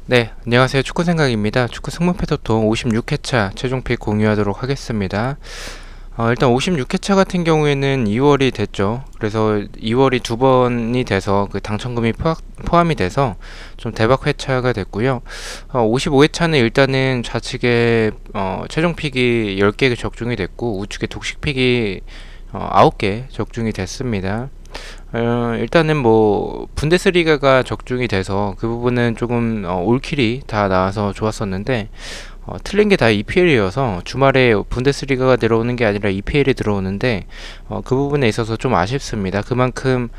네, 안녕하세요. 축구 생각입니다. 축구 승무패 토통 56회차 최종픽 공유하도록 하겠습니다. 일단 56회차 같은 경우에는 2월이 됐죠. 그래서 2월이 두 번이 돼서 그 당첨금이 포함이 돼서 좀 대박 회차가 됐고요. 55회차는 일단은 좌측에 최종픽이 10개 적중이 됐고 우측에 독식픽이 9개 적중이 됐습니다. 일단은 뭐 분데스리가가 적중이 돼서 그 부분은 조금 올킬이 다 나와서 좋았었는데 틀린 게 다 EPL이어서 주말에 분데스리가가 들어오는 게 아니라 EPL이 들어오는데 그 부분에 있어서 좀 아쉽습니다. 그만큼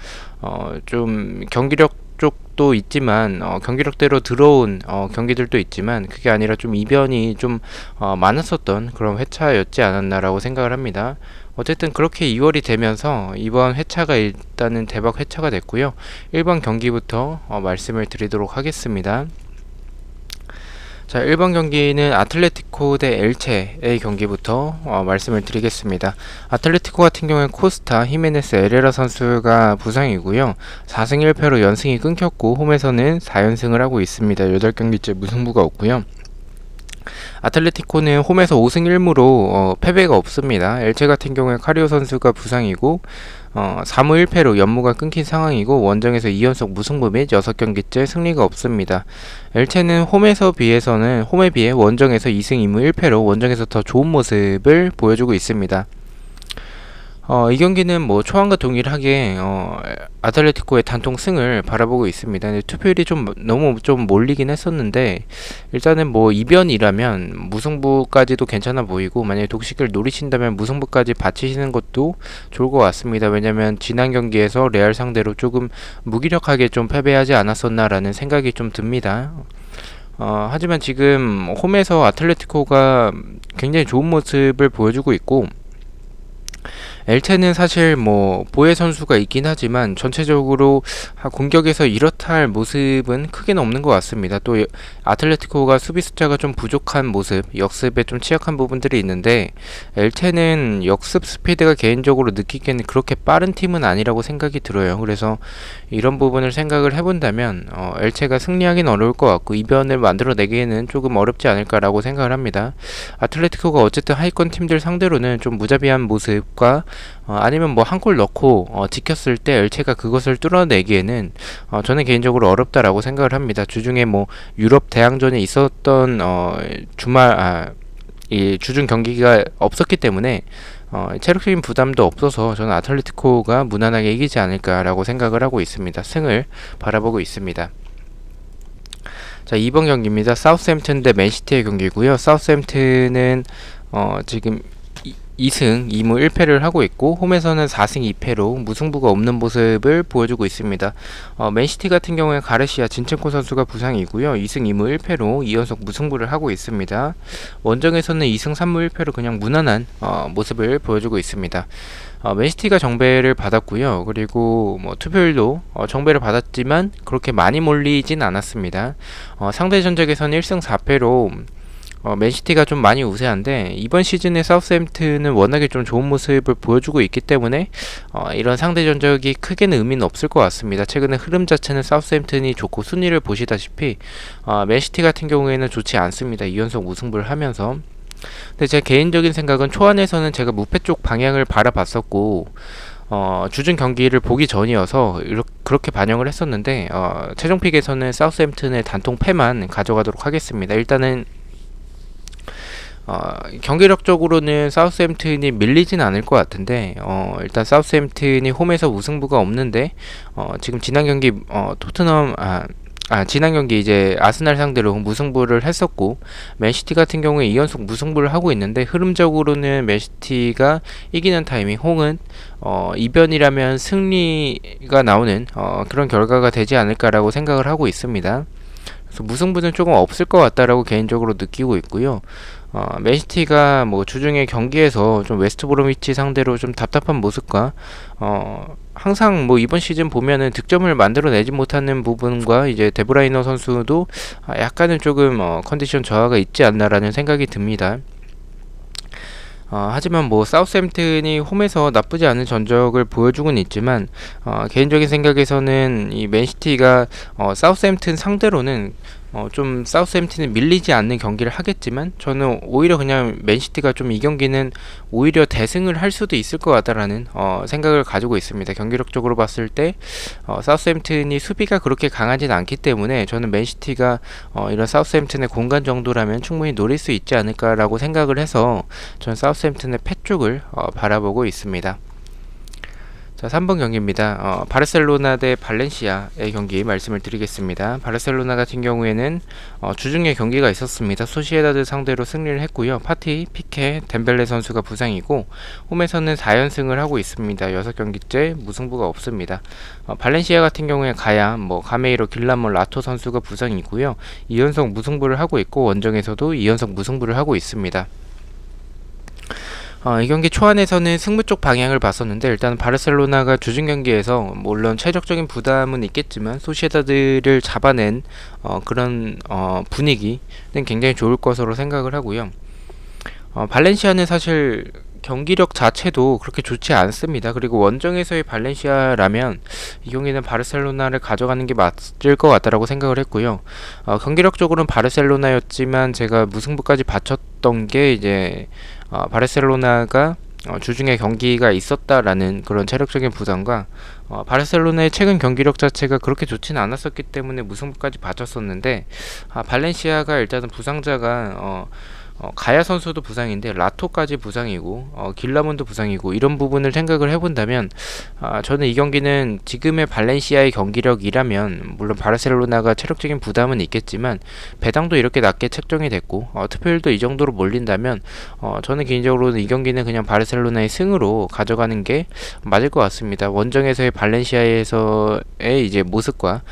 좀 경기력 쪽도 있지만 경기력대로 들어온 경기들도 있지만 그게 아니라 좀 이변이 좀 많았었던 그런 회차였지 않았나라고 생각을 합니다. 어쨌든 그렇게 2월이 되면서 이번 회차가 일단은 대박 회차가 됐고요. 1번 경기부터 말씀을 드리도록 하겠습니다. 자, 1번 경기는 아틀레티코 대 엘체의 경기부터 말씀을 드리겠습니다. 아틀레티코 같은 경우는 코스타, 히메네스, 에레라 선수가 부상이고요. 4승 1패로 연승이 끊겼고 홈에서는 4연승을 하고 있습니다. 8경기째 무승부가 없고요. 아틀레티코는 홈에서 5승 1무로 패배가 없습니다. 엘체 같은 경우에 카리오 선수가 부상이고 3무 1패로 연무가 끊긴 상황이고 원정에서 2연속 무승부 및 6경기째 승리가 없습니다. 엘체는 홈에 비해 원정에서 2승 2무 1패로 원정에서 더 좋은 모습을 보여주고 있습니다. 이 경기는 뭐 초반과 동일하게 아틀레티코의 단통 승을 바라보고 있습니다. 근데 투표율이 좀 너무 좀 몰리긴 했었는데 일단은 뭐 이변이라면 무승부까지도 괜찮아 보이고 만약에 독식을 노리신다면 무승부까지 바치시는 것도 좋을 것 같습니다. 왜냐면 지난 경기에서 레알 상대로 조금 무기력하게 좀 패배하지 않았었나라는 생각이 좀 듭니다. 하지만 지금 홈에서 아틀레티코가 굉장히 좋은 모습을 보여주고 있고 엘체는 사실 뭐 보에 선수가 있긴 하지만 전체적으로 공격에서 이렇다 할 모습은 크게는 없는 것 같습니다. 또 아틀레티코가 수비 숫자가 좀 부족한 모습, 역습에 좀 취약한 부분들이 있는데 엘체는 역습 스피드가 개인적으로 느끼기에는 그렇게 빠른 팀은 아니라고 생각이 들어요. 그래서 이런 부분을 생각을 해본다면 엘체가 승리하기는 어려울 것 같고 이변을 만들어내기에는 조금 어렵지 않을까라고 생각을 합니다. 아틀레티코가 어쨌든 하위권 팀들 상대로는 좀 무자비한 모습과 아니면 뭐 한 골 넣고 지켰을 때 엘체가 그것을 뚫어내기에는 저는 개인적으로 어렵다라고 생각을 합니다. 주중에 뭐 유럽 대항전에 있었던 이 주중 경기가 없었기 때문에 체력적인 부담도 없어서 저는 아틀레티코가 무난하게 이기지 않을까라고 생각을 하고 있습니다. 승을 바라보고 있습니다. 자, 2번 경기입니다. 사우스햄튼 대 맨시티의 경기고요. 사우스햄튼은 지금 2승 2무 1패를 하고 있고 홈에서는 4승 2패로 무승부가 없는 모습을 보여주고 있습니다. 맨시티 같은 경우에 가르시아 진첸코 선수가 부상이고요. 2승 2무 1패로 2연속 무승부를 하고 있습니다. 원정에서는 2승 3무 1패로 그냥 무난한 모습을 보여주고 있습니다. 맨시티가 정배를 받았고요. 그리고 뭐 투표율도 정배를 받았지만 그렇게 많이 몰리진 않았습니다. 상대 전적에서는 1승 4패로 맨시티가 좀 많이 우세한데 이번 시즌에 사우스햄튼은 워낙에 좀 좋은 모습을 보여주고 있기 때문에 이런 상대 전적이 크게는 의미는 없을 것 같습니다. 최근에 흐름 자체는 사우스햄튼이 좋고 순위를 보시다시피 맨시티 같은 경우에는 좋지 않습니다. 2연속 우승부를 하면서. 근데 제 개인적인 생각은 초안에서는 제가 무패 쪽 방향을 바라봤었고 주중 경기를 보기 전이어서 그렇게 반영을 했었는데 최종픽에서는 사우스햄튼의 단통 패만 가져가도록 하겠습니다. 일단은 경기력적으로는 사우스햄튼이 밀리진 않을 것 같은데 일단 사우스햄튼이 홈에서 우승부가 없는데 지금 지난 경기 지난 경기 이제 아스날 상대로 무승부를 했었고 맨시티 같은 경우에 2연속 무승부를 하고 있는데 흐름적으로는 맨시티가 이기는 타이밍 혹은 이변이라면 승리가 나오는 그런 결과가 되지 않을까라고 생각을 하고 있습니다. 그래서 무승부는 조금 없을 것 같다라고 개인적으로 느끼고 있고요. 맨시티가 뭐 주중에 경기에서 좀 웨스트 브로미치 상대로 좀 답답한 모습과 항상 뭐 이번 시즌 보면은 득점을 만들어내지 못하는 부분과 이제 데브라이너 선수도 약간은 조금 컨디션 저하가 있지 않나라는 생각이 듭니다. 하지만 뭐 사우스햄튼이 홈에서 나쁘지 않은 전적을 보여주고는 있지만 개인적인 생각에서는 이 맨시티가 사우스햄튼 상대로는 좀 사우스햄튼이 밀리지 않는 경기를 하겠지만 저는 오히려 그냥 맨시티가 좀 이 경기는 오히려 대승을 할 수도 있을 것 같다라는 생각을 가지고 있습니다. 경기력적으로 봤을 때 사우스햄튼이 수비가 그렇게 강하진 않기 때문에 저는 맨시티가 이런 사우스햄튼의 공간 정도라면 충분히 노릴 수 있지 않을까라고 생각을 해서 저는 사우스햄튼의 패 쪽을 바라보고 있습니다. 자, 3번 경기입니다. 바르셀로나 대 발렌시아의 경기 말씀을 드리겠습니다. 바르셀로나 같은 경우에는 주중에 경기가 있었습니다. 소시에다드 상대로 승리를 했고요. 파티, 피케, 덴벨레 선수가 부상이고 홈에서는 4연승을 하고 있습니다. 6경기째 무승부가 없습니다. 발렌시아 같은 경우에 가야 가메이로, 길라몬, 라토 선수가 부상이고요. 2연속 무승부를 하고 있고 원정에서도 2연속 무승부를 하고 있습니다. 이 경기 초안에서는 승부 쪽 방향을 봤었는데 일단 바르셀로나가 주중 경기에서 물론 체력적인 부담은 있겠지만 소시에다드를 잡아낸 그런 분위기는 굉장히 좋을 것으로 생각을 하고요. 발렌시아는 사실 경기력 자체도 그렇게 좋지 않습니다. 그리고 원정에서의 발렌시아라면 이 경기는 바르셀로나를 가져가는 게 맞을 것 같다라고 생각을 했고요. 경기력적으로는 바르셀로나였지만 제가 무승부까지 바쳤던 게 이제 바르셀로나가 주중에 경기가 있었다라는 그런 체력적인 부담과 바르셀로나의 최근 경기력 자체가 그렇게 좋지는 않았었기 때문에 무승부까지 바쳤었는데 발렌시아가 일단은 부상자가 가야 선수도 부상인데 라토까지 부상이고 길라몬도 부상이고 이런 부분을 생각을 해본다면 저는 이 경기는 지금의 발렌시아의 경기력이라면 물론 바르셀로나가 체력적인 부담은 있겠지만 배당도 이렇게 낮게 책정이 됐고 투표율도 이 정도로 몰린다면 저는 개인적으로는 이 경기는 그냥 바르셀로나의 승으로 가져가는 게 맞을 것 같습니다. 원정에서의 발렌시아에서의 이제 모습과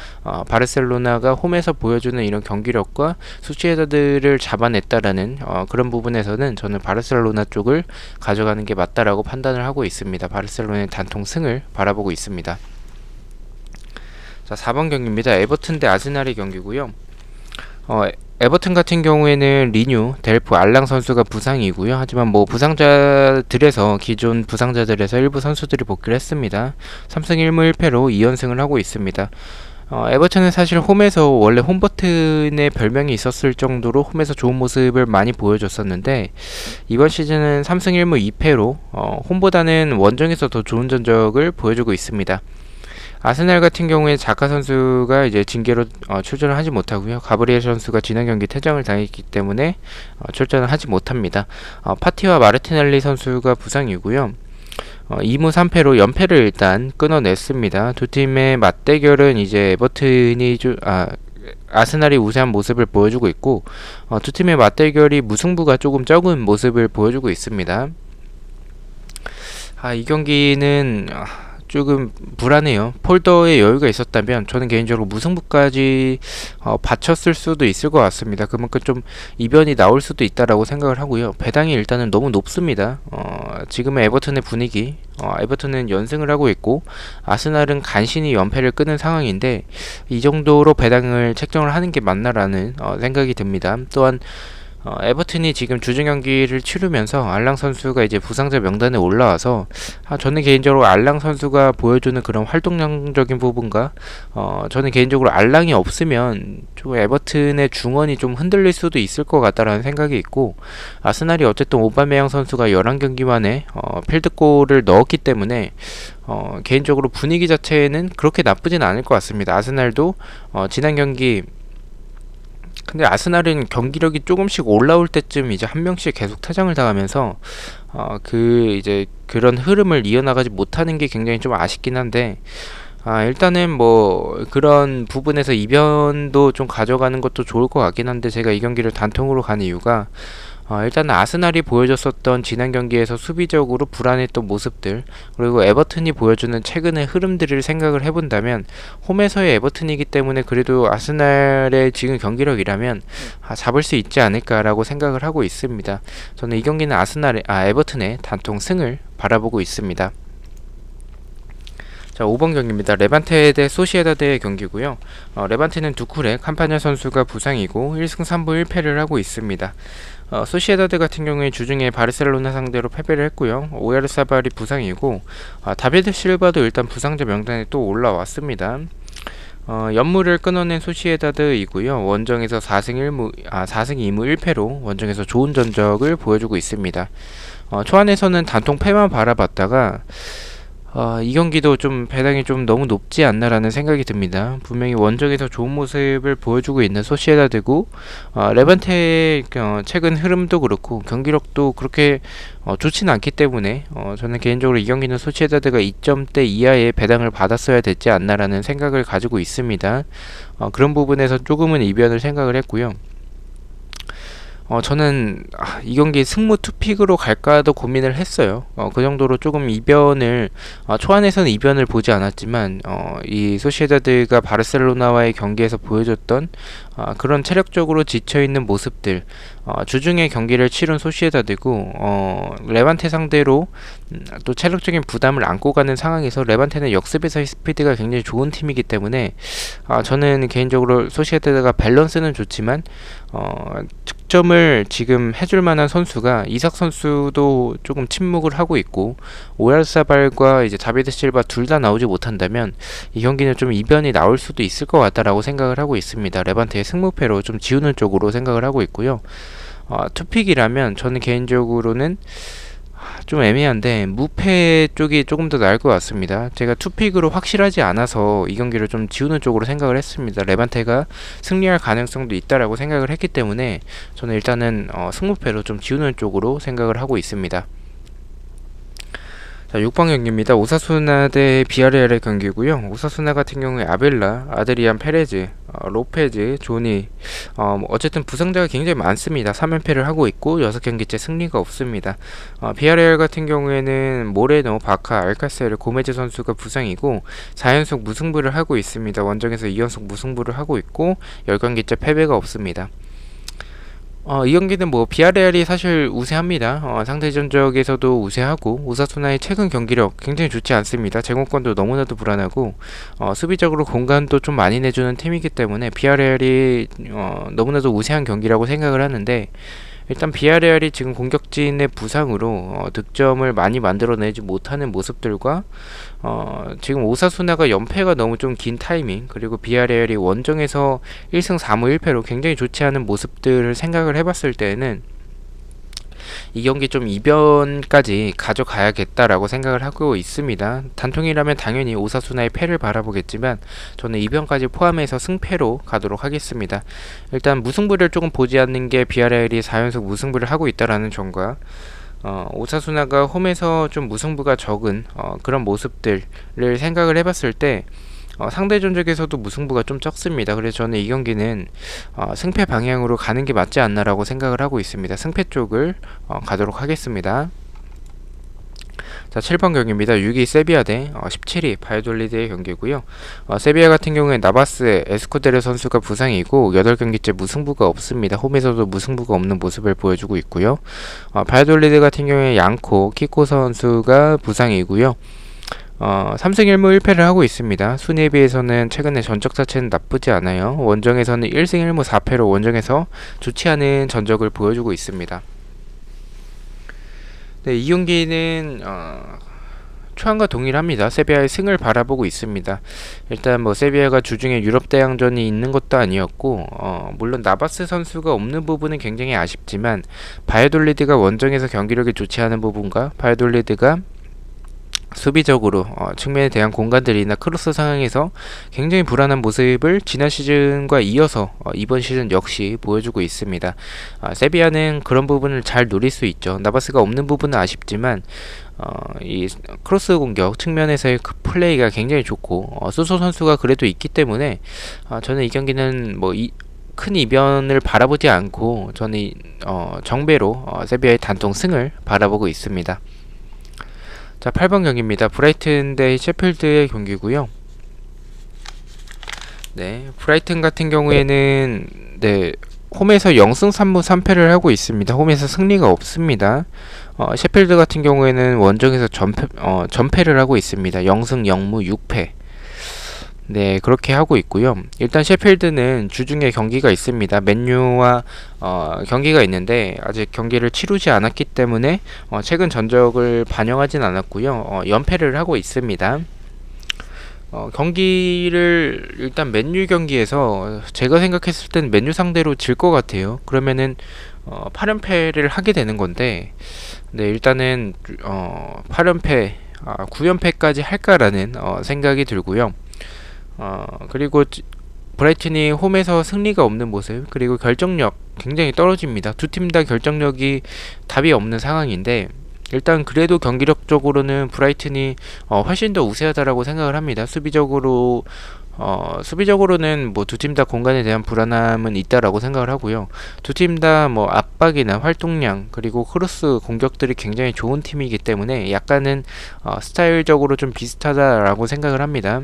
바르셀로나가 홈에서 보여주는 이런 경기력과 소시에다드를 잡아냈다라는 그런 부분에서는 저는 바르셀로나 쪽을 가져가는 게 맞다라고 판단을 하고 있습니다. 바르셀로나의 단통 승을 바라보고 있습니다. 자, 4번 경기입니다. 에버튼 대 아스날의 경기고요. 에버튼 같은 경우에는 리뉴, 델프, 알랑 선수가 부상이고요. 하지만 부상자들에서 기존 부상자들에서 일부 선수들이 복귀를 했습니다. 3승 1무 1패로 2연승을 하고 있습니다. 에버튼은 사실 홈에서 원래 홈버튼의 별명이 있었을 정도로 홈에서 좋은 모습을 많이 보여줬었는데 이번 시즌은 3승 1무 2패로 홈보다는 원정에서 더 좋은 전적을 보여주고 있습니다. 아스날 같은 경우에 자카 선수가 이제 징계로 출전을 하지 못하고요. 가브리엘 선수가 지난 경기 퇴장을 당했기 때문에 출전을 하지 못합니다. 파티와 마르티넬리 선수가 부상이고요. 2무 3패로 연패를 일단 끊어냈습니다. 두 팀의 맞대결은 이제 에버튼이 아스날이 우세한 모습을 보여주고 있고 두 팀의 맞대결이 무승부가 조금 적은 모습을 보여주고 있습니다. 이 경기는 조금 불안해요. 폴더에 여유가 있었다면 저는 개인적으로 무승부까지 바쳤을 수도 있을 것 같습니다. 그만큼 좀 이변이 나올 수도 있다라고 생각을 하고요. 배당이 일단은 너무 높습니다. 지금의 에버튼의 분위기, 에버튼은 연승을 하고 있고 아스날은 간신히 연패를 끊은 상황인데 이 정도로 배당을 책정을 하는 게 맞나라는 생각이 듭니다. 또한 에버튼이 지금 주중 경기를 치르면서 알랑 선수가 이제 부상자 명단에 올라와서 저는 개인적으로 알랑 선수가 보여주는 그런 활동량적인 부분과 저는 개인적으로 알랑이 없으면 좀 에버튼의 중원이 좀 흔들릴 수도 있을 것 같다라는 생각이 있고 아스날이 어쨌든 오바메양 선수가 11경기 만에 필드골을 넣었기 때문에 개인적으로 분위기 자체는 그렇게 나쁘진 않을 것 같습니다. 아스날도 지난 경기 근데 아스날은 경기력이 조금씩 올라올 때쯤 이제 한 명씩 계속 퇴장을 당하면서 이제 그런 흐름을 이어나가지 못하는 게 굉장히 좀 아쉽긴 한데 일단은 그런 부분에서 이변도 좀 가져가는 것도 좋을 것 같긴 한데 제가 이 경기를 단통으로 간 이유가 일단 아스날이 보여줬었던 지난 경기에서 수비적으로 불안했던 모습들 그리고 에버튼이 보여주는 최근의 흐름들을 생각을 해본다면 홈에서의 에버튼이기 때문에 그래도 아스날의 지금 경기력이라면 잡을 수 있지 않을까라고 생각을 하고 있습니다. 저는 이 경기는 에버튼의 단통 승을 바라보고 있습니다. 자, 5번 경기입니다. 레반테 대 소시에다드의 경기고요. 레반테는 두쿠레, 캄파냐 선수가 부상이고 1승 3부 1패를 하고 있습니다. 소시에다드 같은 경우에 주중에 바르셀로나 상대로 패배를 했고요. 오야르사발이 부상이고 다비드 실바도 일단 부상자 명단에 또 올라왔습니다. 연무를 끊어낸 소시에다드이고요. 원정에서 4승 2무 1패로 원정에서 좋은 전적을 보여주고 있습니다. 초안에서는 단통 패만 바라봤다가 이 경기도 좀 배당이 좀 너무 높지 않나라는 생각이 듭니다. 분명히 원정에서 좋은 모습을 보여주고 있는 소시에다드고 레반테의 최근 흐름도 그렇고 경기력도 그렇게 좋지는 않기 때문에 저는 개인적으로 이 경기는 소시에다드가 2점대 이하의 배당을 받았어야 됐지 않나라는 생각을 가지고 있습니다. 그런 부분에서 조금은 이변을 생각을 했고요. 저는 이 경기 승무 투픽으로 갈까도 고민을 했어요. 그 정도로 조금 이변을 초안에서는 이변을 보지 않았지만 이 소시에다드가 바르셀로나와의 경기에서 보여줬던 그런 체력적으로 지쳐있는 모습들, 주중에 경기를 치른 소시에다드고 레반테 상대로 또 체력적인 부담을 안고 가는 상황에서 레반테는 역습에서의 스피드가 굉장히 좋은 팀이기 때문에 저는 개인적으로 소시에다드가 밸런스는 좋지만 득점을 지금 해줄 만한 선수가 이삭 선수도 조금 침묵을 하고 있고 오얄사발과 이제 다비드 실바 둘 다 나오지 못한다면 이 경기는 좀 이변이 나올 수도 있을 것 같다라고 생각을 하고 있습니다. 레반테의 승무패로 좀 지우는 쪽으로 생각을 하고 있고요. 투픽이라면 저는 개인적으로는 좀 애매한데 무패 쪽이 조금 더 나을 것 같습니다. 제가 투픽으로 확실하지 않아서 이 경기를 좀 지우는 쪽으로 생각을 했습니다. 레반테가 승리할 가능성도 있다라고 생각을 했기 때문에 저는 일단은 승무패로 좀 지우는 쪽으로 생각을 하고 있습니다. 자, 6번 경기입니다. 오사수나 대 비아레알의 경기고요. 오사수나 같은 경우에 아벨라, 아드리안 페레즈, 로페즈, 조니 어쨌든 부상자가 굉장히 많습니다. 3연패를 하고 있고 6경기째 승리가 없습니다. 비아레알 같은 경우에는 모레노, 바카, 알카세르, 고메즈 선수가 부상이고 4연속 무승부를 하고 있습니다. 원정에서 2연속 무승부를 하고 있고 10경기째 패배가 없습니다. 이 경기는 뭐 비아레알이 사실 우세합니다. 상대 전적에서도 우세하고 오사수나의 최근 경기력 굉장히 좋지 않습니다. 제공권도 너무나도 불안하고 수비적으로 공간도 좀 많이 내주는 팀이기 때문에 비아레알이 너무나도 우세한 경기라고 생각을 하는데 일단 비아레알이 지금 공격진의 부상으로 득점을 많이 만들어내지 못하는 모습들과 지금 오사수나가 연패가 너무 좀 긴 타이밍 그리고 비아레알이 원정에서 1승 4무 1패로 굉장히 좋지 않은 모습들을 생각을 해봤을 때에는 이 경기 좀 이변까지 가져가야겠다라고 생각을 하고 있습니다. 단통이라면 당연히 오사수나의 패를 바라보겠지만 저는 이변까지 포함해서 승패로 가도록 하겠습니다. 일단 무승부를 조금 보지 않는 게 비아레알이 4연속 무승부를 하고 있다라는 점과 오사수나가 홈에서 좀 무승부가 적은 그런 모습들을 생각을 해봤을 때 상대 전적에서도 무승부가 좀 적습니다. 그래서 저는 이 경기는 승패 방향으로 가는 게 맞지 않나라고 생각을 하고 있습니다. 승패 쪽을 가도록 하겠습니다. 자, 7번 경기입니다. 6위 세비야 대 17위 바이돌리드의 경기고요. 세비야 같은 경우에 나바스의 에스쿠데르 선수가 부상이고 8경기째 무승부가 없습니다. 홈에서도 무승부가 없는 모습을 보여주고 있고요. 바이돌리드 같은 경우에 양코, 키코 선수가 부상이고요. 3승 1무 1패를 하고 있습니다. 순위에 비해서는 최근에 전적 자체는 나쁘지 않아요. 원정에서는 1승 1무 4패로 원정에서 좋지 않은 전적을 보여주고 있습니다. 네, 이 경기는 초안과 동일합니다. 세비야의 승을 바라보고 있습니다. 일단 뭐 세비야가 주중에 유럽 대항전이 있는 것도 아니었고 물론 나바스 선수가 없는 부분은 굉장히 아쉽지만 바이돌리드가 원정에서 경기력이 좋지 않은 부분과 바이돌리드가 수비적으로 측면에 대한 공간들이나 크로스 상황에서 굉장히 불안한 모습을 지난 시즌과 이어서 이번 시즌 역시 보여주고 있습니다. 세비야는 그런 부분을 잘 노릴 수 있죠. 나바스가 없는 부분은 아쉽지만 이 크로스 공격 측면에서의 그 플레이가 굉장히 좋고 수소 선수가 그래도 있기 때문에 저는 이 경기는 뭐 큰 이변을 바라보지 않고 저는 정배로 세비야의 단통 승을 바라보고 있습니다. 자, 8번 경기입니다. 브라이튼 대 셰필드의 경기고요. 네, 브라이튼 같은 경우에는 네, 홈에서 0승 3무 3패를 하고 있습니다. 홈에서 승리가 없습니다. 셰필드 같은 경우에는 원정에서 전패를 하고 있습니다. 0승 0무 6패. 네, 그렇게 하고 있고요. 일단 셰필드는 주중에 경기가 있습니다. 맨유와 경기가 있는데 아직 경기를 치르지 않았기 때문에 최근 전적을 반영하진 않았고요. 연패를 하고 있습니다. 경기를 일단 맨유 경기에서 제가 생각했을 땐 맨유 상대로 질 것 같아요. 그러면은 8연패를 하게 되는 건데, 네, 일단은 8연패, 9연패까지 할까라는 생각이 들고요. 그리고 브라이튼이 홈에서 승리가 없는 모습, 그리고 결정력 굉장히 떨어집니다. 두 팀 다 결정력이 답이 없는 상황인데, 일단 그래도 경기력적으로는 브라이튼이 훨씬 더 우세하다라고 생각을 합니다. 수비적으로는 뭐 두 팀 다 공간에 대한 불안함은 있다라고 생각을 하고요. 두 팀 다 뭐 압박이나 활동량 그리고 크로스 공격들이 굉장히 좋은 팀이기 때문에 약간은 스타일적으로 좀 비슷하다라고 생각을 합니다.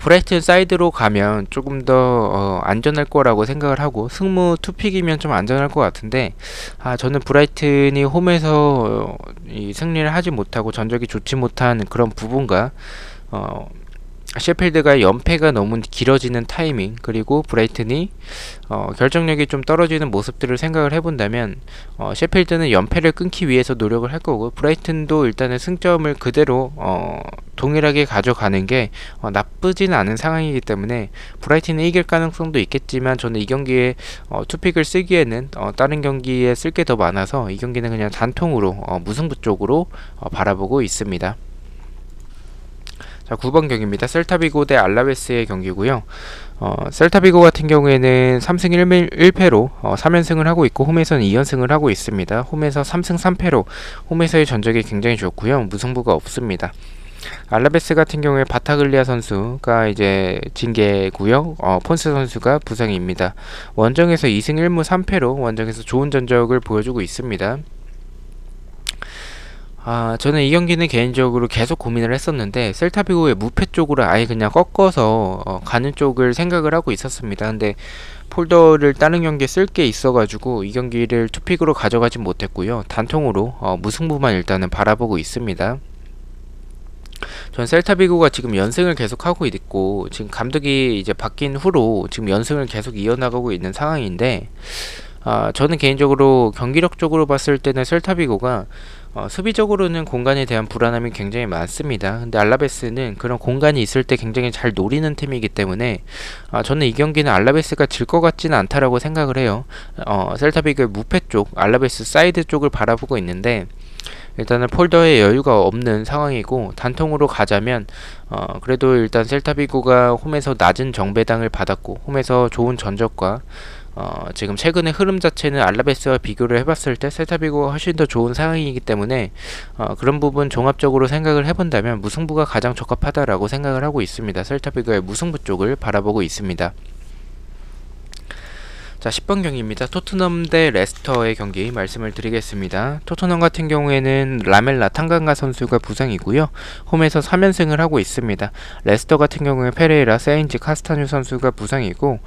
브라이튼 사이드로 가면 조금 더 안전할 거라고 생각을 하고, 승무 투픽이면 좀 안전할 것 같은데, 저는 브라이튼이 홈에서 이 승리를 하지 못하고 전적이 좋지 못한 그런 부분과 셰필드가 연패가 너무 길어지는 타이밍, 그리고 브라이튼이 결정력이 좀 떨어지는 모습들을 생각을 해본다면 셰필드는 연패를 끊기 위해서 노력을 할 거고, 브라이튼도 일단은 승점을 그대로 동일하게 가져가는 게 나쁘지는 않은 상황이기 때문에 브라이튼이 이길 가능성도 있겠지만, 저는 이 경기에 투픽을 쓰기에는 다른 경기에 쓸 게 더 많아서 이 경기는 그냥 단통으로 무승부 쪽으로 바라보고 있습니다. 자, 9번 경기입니다. 셀타비고 대 알라베스의 경기고요. 셀타비고 같은 경우에는 3승 1패로 3연승을 하고 있고, 홈에서는 2연승을 하고 있습니다. 홈에서 3승 3패로 홈에서의 전적이 굉장히 좋고요. 무승부가 없습니다. 알라베스 같은 경우에 바타글리아 선수가 이제 징계고요. 폰스 선수가 부상입니다. 원정에서 2승 1무 3패로 원정에서 좋은 전적을 보여주고 있습니다. 저는 이 경기는 개인적으로 계속 고민을 했었는데, 셀타비고의 무패 쪽으로 아예 그냥 꺾어서 가는 쪽을 생각을 하고 있었습니다. 근데 폴더를 다른 경기에 쓸 게 있어가지고 이 경기를 투픽으로 가져가지 못했고요. 단통으로 무승부만 일단은 바라보고 있습니다. 전 셀타비고가 지금 연승을 계속하고 있고, 지금 감독이 이제 바뀐 후로 지금 연승을 계속 이어나가고 있는 상황인데, 저는 개인적으로 경기력적으로 봤을 때는 셀타비고가 수비적으로는 공간에 대한 불안함이 굉장히 많습니다. 근데 알라베스는 그런 공간이 있을 때 굉장히 잘 노리는 팀이기 때문에 저는 이 경기는 알라베스가 질 것 같지는 않다라고 생각을 해요. 셀타비고의 무패 쪽, 알라베스 사이드 쪽을 바라보고 있는데, 일단은 폴더에 여유가 없는 상황이고, 단통으로 가자면 그래도 일단 셀타비고가 홈에서 낮은 정배당을 받았고, 홈에서 좋은 전적과 지금 최근의 흐름 자체는 알라베스와 비교를 해봤을 때 셀타비고가 훨씬 더 좋은 상황이기 때문에 그런 부분 종합적으로 생각을 해본다면 무승부가 가장 적합하다라고 생각을 하고 있습니다. 셀타비고의 무승부 쪽을 바라보고 있습니다. 자, 10번 경기입니다. 토트넘 대 레스터의 경기 말씀을 드리겠습니다. 토트넘 같은 경우에는 라멜라 탕강가 선수가 부상이고요. 홈에서 3연승을 하고 있습니다. 레스터 같은 경우에 페레이라, 세인지, 카스타뉴 선수가 부상이고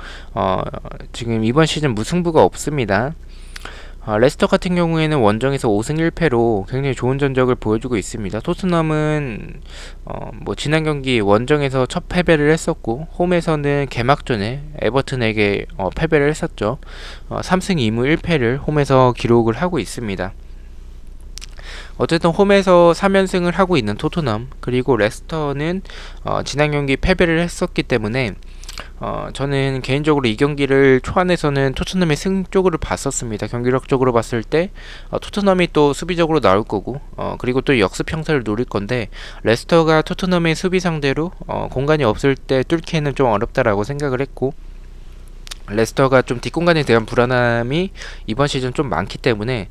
지금 이번 시즌 무승부가 없습니다. 레스터 같은 경우에는 원정에서 5승 1패로 굉장히 좋은 전적을 보여주고 있습니다. 토트넘은 뭐 지난 경기 원정에서 첫 패배를 했었고, 홈에서는 개막전에 에버튼에게 패배를 했었죠. 3승 2무 1패를 홈에서 기록을 하고 있습니다. 어쨌든 홈에서 3연승을 하고 있는 토트넘, 그리고 레스터는 지난 경기 패배를 했었기 때문에 저는 개인적으로 이 경기를 초안에서는 토트넘의 승 쪽으로 봤었습니다. 경기력적으로 봤을 때 토트넘이 또 수비적으로 나올 거고, 그리고 또 역습 형태를 노릴 건데, 레스터가 토트넘의 수비 상대로 공간이 없을 때 뚫기에는 좀 어렵다라고 생각을 했고, 레스터가 좀 뒷공간에 대한 불안함이 이번 시즌 좀 많기 때문에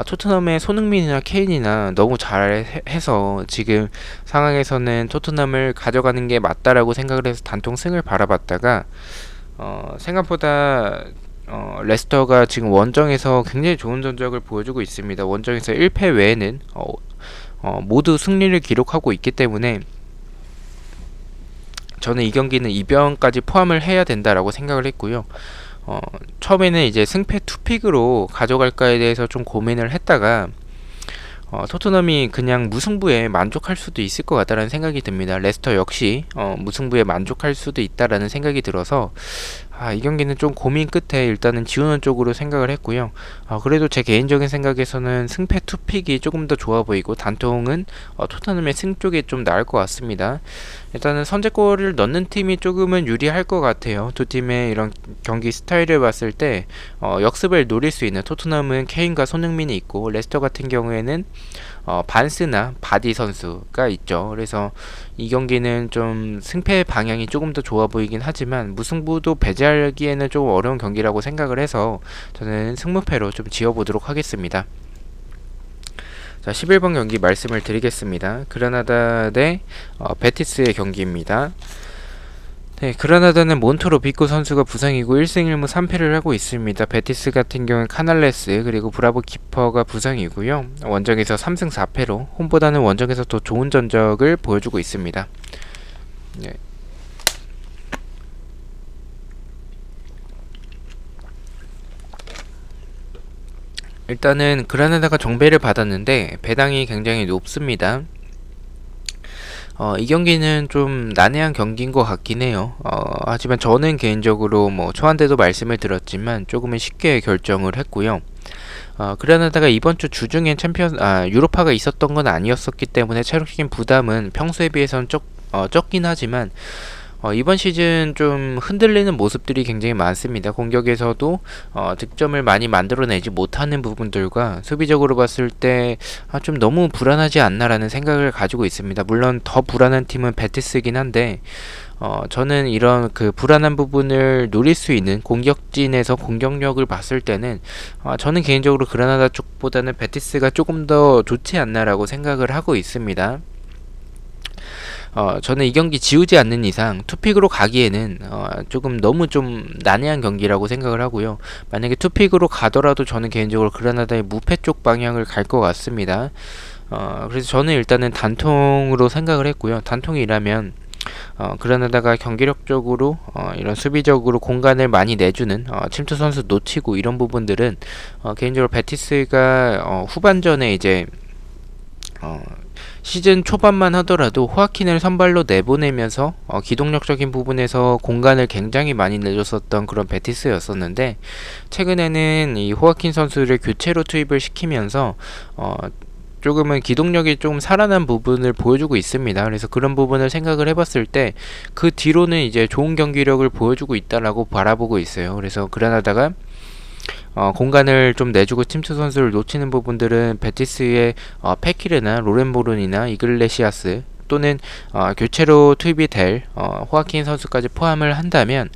토트넘의 손흥민이나 케인이나 너무 잘해서 지금 상황에서는 토트넘을 가져가는 게 맞다라고 생각을 해서 단통 승을 바라봤다가 생각보다 레스터가 지금 원정에서 굉장히 좋은 전적을 보여주고 있습니다. 원정에서 1패 외에는 모두 승리를 기록하고 있기 때문에 저는 이 경기는 이변까지 포함을 해야 된다라고 생각을 했고요. 처음에는 이제 승패 투픽으로 가져갈까에 대해서 좀 고민을 했다가 토트넘이 그냥 무승부에 만족할 수도 있을 것 같다라는 생각이 듭니다. 레스터 역시 무승부에 만족할 수도 있다라는 생각이 들어서 이 경기는 좀 고민 끝에 일단은 지우는 쪽으로 생각을 했고요. 그래도 제 개인적인 생각에서는 승패 투픽이 조금 더 좋아 보이고 단통은 토트넘의 승 쪽이 좀 나을 것 같습니다. 일단은 선제골을 넣는 팀이 조금은 유리할 것 같아요. 두 팀의 이런 경기 스타일을 봤을 때 역습을 노릴 수 있는 토트넘은 케인과 손흥민이 있고 레스터 같은 경우에는 반스나 바디 선수가 있죠. 그래서 이 경기는 좀 승패 방향이 조금 더 좋아 보이긴 하지만 무승부도 배제하기에는 좀 어려운 경기라고 생각을 해서 저는 승무패로 좀 지어보도록 하겠습니다. 자, 11번 경기 말씀을 드리겠습니다. 그라나다 대 베티스의 경기입니다. 네, 그라나다는 몬토로 비코 선수가 부상이고 1승 1무 3패를 하고 있습니다. 베티스 같은 경우는 카날레스 그리고 브라보 키퍼가 부상이고요. 원정에서 3승 4패로 홈보다는 원정에서 더 좋은 전적을 보여주고 있습니다. 네. 일단은 그라나다가 정배를 받았는데 배당이 굉장히 높습니다. 이 경기는 좀 난해한 경기인 것 같긴 해요. 하지만 저는 개인적으로 뭐 초안 때도 말씀을 드렸지만 조금은 쉽게 결정을 했고요. 그라나다가 이번 주 주중엔 유로파가 있었던 건 아니었었기 때문에 체력적인 부담은 평소에 비해서는 적긴 하지만 이번 시즌 좀 흔들리는 모습들이 굉장히 많습니다. 공격에서도 득점을 많이 만들어내지 못하는 부분들과 수비적으로 봤을 때 좀 너무 불안하지 않나라는 생각을 가지고 있습니다. 물론 더 불안한 팀은 베티스이긴 한데 저는 이런 그 불안한 부분을 노릴 수 있는 공격진에서 공격력을 봤을 때는 저는 개인적으로 그라나다 쪽보다는 베티스가 조금 더 좋지 않나라고 생각을 하고 있습니다. 저는 이 경기 지우지 않는 이상 투픽으로 가기에는 조금 너무 좀 난해한 경기라고 생각을 하고요. 만약에 투픽으로 가더라도 저는 개인적으로 그라나다의 무패 쪽 방향을 갈 것 같습니다. 그래서 저는 일단은 단통으로 생각을 했고요. 단통이라면 그라나다가 경기력적으로 이런 수비적으로 공간을 많이 내주는 침투 선수 놓치고 이런 부분들은 개인적으로 베티스가 후반전에 이제 시즌 초반만 하더라도 호아킨을 선발로 내보내면서 기동력적인 부분에서 공간을 굉장히 많이 내줬었던 그런 베티스였었는데 최근에는 이 호아킨 선수를 교체로 투입을 시키면서 조금은 기동력이 좀 살아난 부분을 보여주고 있습니다. 그래서 그런 부분을 생각을 해봤을 때 그 뒤로는 이제 좋은 경기력을 보여주고 있다라고 바라보고 있어요. 그래서 그라나다가 공간을 좀 내주고 침투 선수를 놓치는 부분들은 베티스의 페키르나 로렌보른이나 이글레시아스 또는 교체로 투입이 될 호아킨 선수까지 포함을 한다면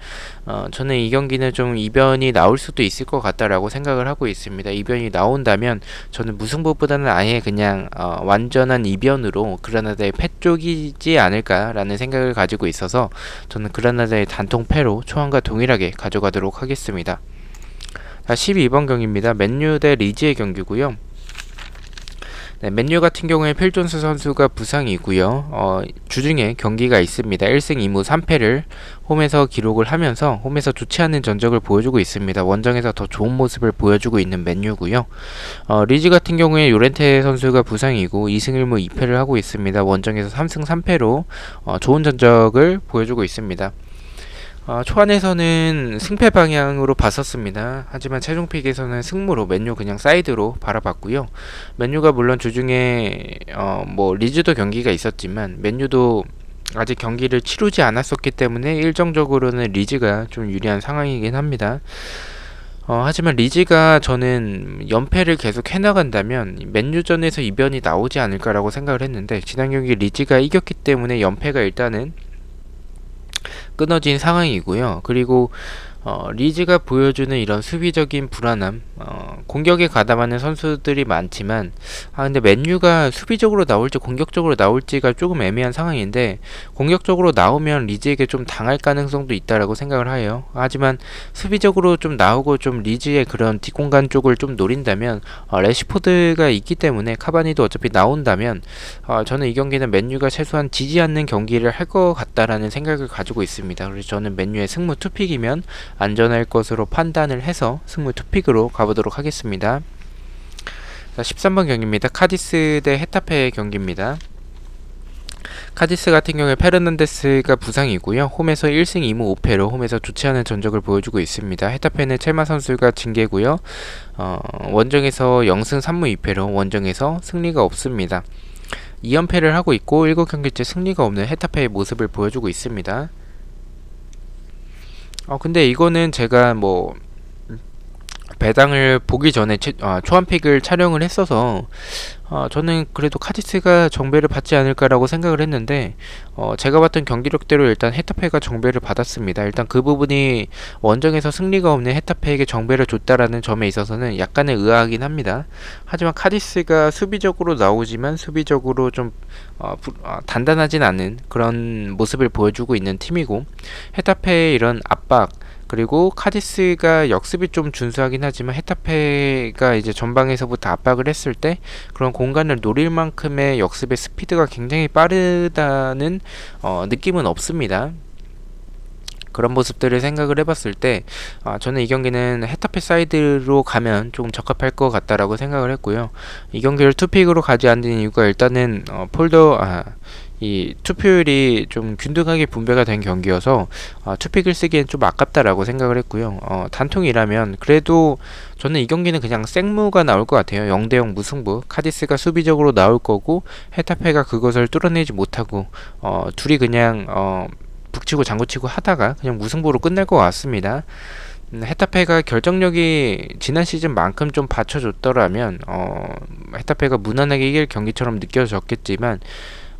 저는 이 경기는 좀 이변이 나올 수도 있을 것 같다라고 생각을 하고 있습니다. 이변이 나온다면 저는 무승부보다는 아예 그냥 완전한 이변으로 그라나다의 패 쪽이지 않을까라는 생각을 가지고 있어서 저는 그라나다의 단통 패로 초안과 동일하게 가져가도록 하겠습니다. 12번 경기입니다. 맨유 대 리즈의 경기고요. 네, 맨유 같은 경우에 필 존스 선수가 부상이고요. 주중에 경기가 있습니다. 1승 2무 3패를 홈에서 기록을 하면서 홈에서 좋지 않은 전적을 보여주고 있습니다. 원정에서 더 좋은 모습을 보여주고 있는 맨유고요. 리즈 같은 경우에 요렌테 선수가 부상이고 2승 1무 2패를 하고 있습니다. 원정에서 3승 3패로 좋은 전적을 보여주고 있습니다. 초안에서는 승패 방향으로 봤었습니다. 하지만 최종픽에서는 승무로 맨유 그냥 사이드로 바라봤고요. 맨유가 물론 주중에 뭐 리즈도 경기가 있었지만 맨유도 아직 경기를 치르지 않았었기 때문에 일정적으로는 리즈가 좀 유리한 상황이긴 합니다. 하지만 리즈가 저는 연패를 계속 해나간다면 맨유전에서 이변이 나오지 않을까라고 생각을 했는데 지난 경기 리즈가 이겼기 때문에 연패가 일단은 끊어진 상황이고요. 그리고 리즈가 보여주는 이런 수비적인 불안함, 공격에 가담하는 선수들이 많지만 근데 맨유가 수비적으로 나올지 공격적으로 나올지가 조금 애매한 상황인데 공격적으로 나오면 리즈에게 좀 당할 가능성도 있다라고 생각을 해요. 하지만 수비적으로 좀 나오고 좀 리즈의 그런 뒷공간 쪽을 좀 노린다면 레시포드가 있기 때문에 카바니도 어차피 나온다면 저는 이 경기는 맨유가 최소한 지지 않는 경기를 할 것 같다라는 생각을 가지고 있습니다. 그래서 저는 맨유의 승무 투픽이면 안전할 것으로 판단을 해서 승무 투픽으로 가보도록 하겠습니다. 자, 13번 경기입니다. 카디스 대 헤타페의 경기입니다. 카디스 같은 경우에 페르난데스가 부상이고요. 홈에서 1승 2무 5패로 홈에서 좋지 않은 전적을 보여주고 있습니다. 헤타페는 첼마 선수가 징계고요. 원정에서 0승 3무 2패로 원정에서 승리가 없습니다. 2연패를 하고 있고 7경기째 승리가 없는 헤타페의 모습을 보여주고 있습니다. 근데 이거는 제가 뭐 배당을 보기 전에 초안픽을 촬영을 했어서 저는 그래도 카디스가 정배를 받지 않을까라고 생각을 했는데 제가 봤던 경기력대로 일단 헤타페가 정배를 받았습니다. 일단 그 부분이 원정에서 승리가 없는 헤타페에게 정배를 줬다라는 점에 있어서는 약간의 의아하긴 합니다. 하지만 카디스가 수비적으로 나오지만 수비적으로 좀 단단하진 않은 그런 모습을 보여주고 있는 팀이고, 헤타페의 이런 압박 그리고 카디스가 역습이 좀 준수하긴 하지만 헤타페가 이제 전방에서부터 압박을 했을 때 그런 공간을 노릴 만큼의 역습의 스피드가 굉장히 빠르다는 느낌은 없습니다. 그런 모습들을 생각을 해봤을 때 저는 이 경기는 헤타페 사이드로 가면 조금 적합할 것 같다라고 생각을 했고요. 이 경기를 투픽으로 가지 않는 이유가 일단은 이 투표율이 좀 균등하게 분배가 된 경기여서 투픽을 쓰기엔 좀 아깝다라고 생각을 했고요. 단통이라면 그래도 저는 이 경기는 그냥 생무가 나올 것 같아요. 0대0 무승부. 카디스가 수비적으로 나올 거고 헤타페가 그것을 뚫어내지 못하고 둘이 그냥 북치고 장구치고 하다가 그냥 무승부로 끝날 것 같습니다. 헤타페가 결정력이 지난 시즌만큼 좀 받쳐줬더라면 헤타페가 무난하게 이길 경기처럼 느껴졌겠지만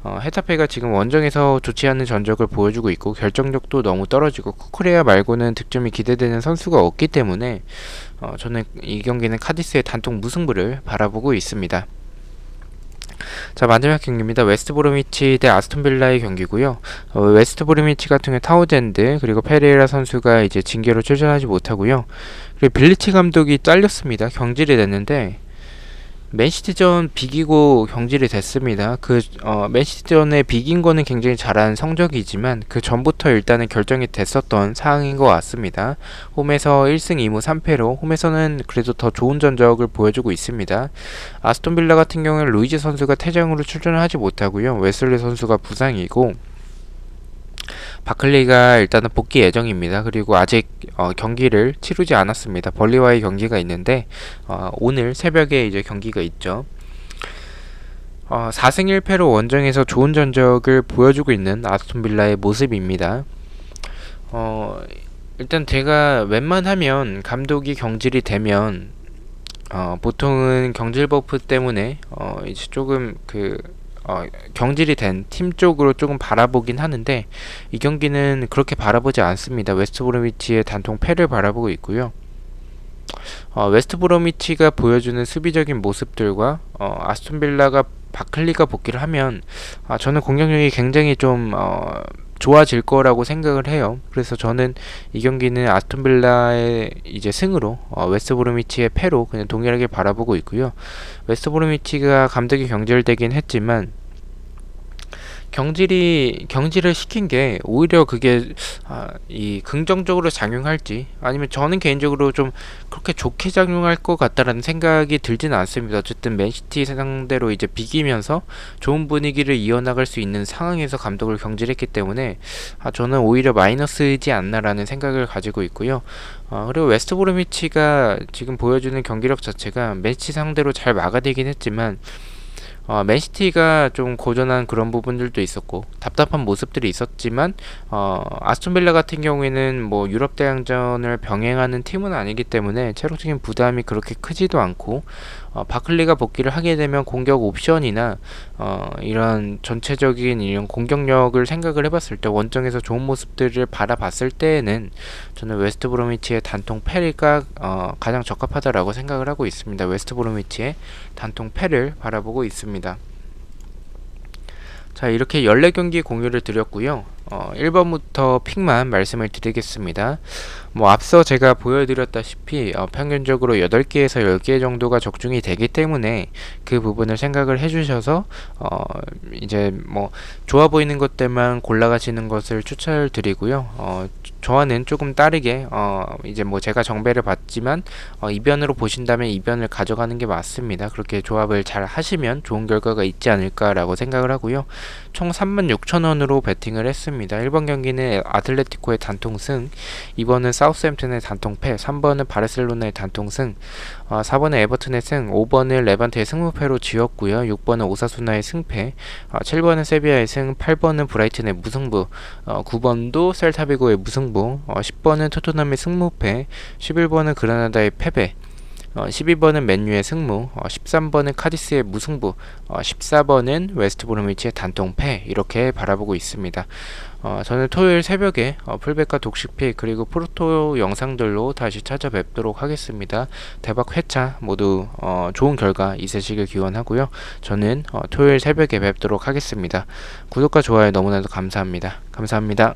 헤타페가 지금 원정에서 좋지 않은 전적을 보여주고 있고 결정력도 너무 떨어지고 쿠쿠레아 말고는 득점이 기대되는 선수가 없기 때문에 저는 이 경기는 카디스의 단통 무승부를 바라보고 있습니다. 자, 마지막 경기입니다. 웨스트브로미치 대 아스톤빌라의 경기고요. 웨스트브로미치 같은 경우 타우젠드 그리고 페레이라 선수가 이제 징계로 출전하지 못하고요. 그리고 빌리치 감독이 잘렸습니다. 경질이 됐는데 맨시티전 비기고 경질이 됐습니다. 맨시티전에 비긴 거는 굉장히 잘한 성적이지만 그 전부터 일단은 결정이 됐었던 상황인 것 같습니다. 홈에서 1승 2무 3패로 홈에서는 그래도 더 좋은 전적을 보여주고 있습니다. 아스톤빌라 같은 경우는 루이즈 선수가 퇴장으로 출전을 하지 못하고요. 웨슬리 선수가 부상이고 바클리가 일단은 복귀 예정입니다. 그리고 아직 경기를 치르지 않았습니다. 벌리와의 경기가 있는데 오늘 새벽에 이제 경기가 있죠. 4승 1패로 원정에서 좋은 전적을 보여주고 있는 아스톤빌라의 모습입니다. 일단 제가 웬만하면 감독이 경질이 되면 보통은 경질 버프 때문에 이제 조금 경질이 된 팀 쪽으로 조금 바라보긴 하는데 이 경기는 그렇게 바라보지 않습니다. 웨스트브로미치의 단통 패를 바라보고 있고요. 웨스트브로미치가 보여주는 수비적인 모습들과 아스톤빌라가 바클리가 복귀를 하면 저는 공격력이 굉장히 좀 좋아질 거라고 생각을 해요. 그래서 저는 이 경기는 아스톤빌라의 이제 승으로 웨스트브로미치의 패로 그냥 동일하게 바라보고 있고요. 웨스트브로미치가 감독이 경질되긴 했지만 경질을 시킨 게 오히려 그게 이 긍정적으로 작용할지 아니면 저는 개인적으로 좀 그렇게 좋게 작용할 것 같다라는 생각이 들지는 않습니다. 어쨌든 맨시티 상대로 이제 비기면서 좋은 분위기를 이어나갈 수 있는 상황에서 감독을 경질했기 때문에 저는 오히려 마이너스이지 않나라는 생각을 가지고 있고요. 그리고 웨스트브로미치가 지금 보여주는 경기력 자체가 맨시티 상대로 잘 막아내긴 했지만 맨시티가 좀 고전한 그런 부분들도 있었고 답답한 모습들이 있었지만 아스톤빌라 같은 경우에는 뭐 유럽 대항전을 병행하는 팀은 아니기 때문에 체력적인 부담이 그렇게 크지도 않고 바클리가 복귀를 하게 되면 공격 옵션이나 이런 전체적인 이런 공격력을 생각을 해봤을 때 원정에서 좋은 모습들을 바라봤을 때에는 저는 웨스트브로미치의 단통 패가 가장 적합하다라고 생각을 하고 있습니다. 웨스트브로미치의 단통 패를 바라보고 있습니다. 자, 이렇게 14경기 공유를 드렸고요. 1번부터 픽만 말씀을 드리겠습니다. 앞서 제가 보여드렸다시피 평균적으로 8개에서 10개 정도가 적중이 되기 때문에 그 부분을 생각을 해주셔서 이제 좋아 보이는 것들만 골라가시는 것을 추천드리고요. 저와는 조금 다르게 이제 제가 정배를 받지만 이변으로 보신다면 이변을 가져가는 게 맞습니다. 그렇게 조합을 잘 하시면 좋은 결과가 있지 않을까라고 생각을 하고요. 총 36,000원으로 베팅을 했습니다. 1번 경기는 아틀레티코의 단통승, 2번은 사우스햄튼의 단통패, 3번은 바르셀로나의 단통승, 4번은 에버튼의 승, 5번은 레반테의 승무패로 지었고요. 6번은 오사수나의 승패, 7번은 세비야의 승, 8번은 브라이튼의 무승부, 9번도 셀타비고의 무승부, 10번은 토트넘의 승무패, 11번은 그라나다의 패배, 12번은 맨유의 승무, 13번은 카디스의 무승부, 14번은 웨스트브로미치의 단통패, 이렇게 바라보고 있습니다. 저는 토요일 새벽에 풀백과 독식픽 그리고 프로토 영상들로 다시 찾아뵙도록 하겠습니다. 대박 회차 모두 좋은 결과 있으시길 기원하고요. 저는 토요일 새벽에 뵙도록 하겠습니다. 구독과 좋아요 너무나도 감사합니다. 감사합니다.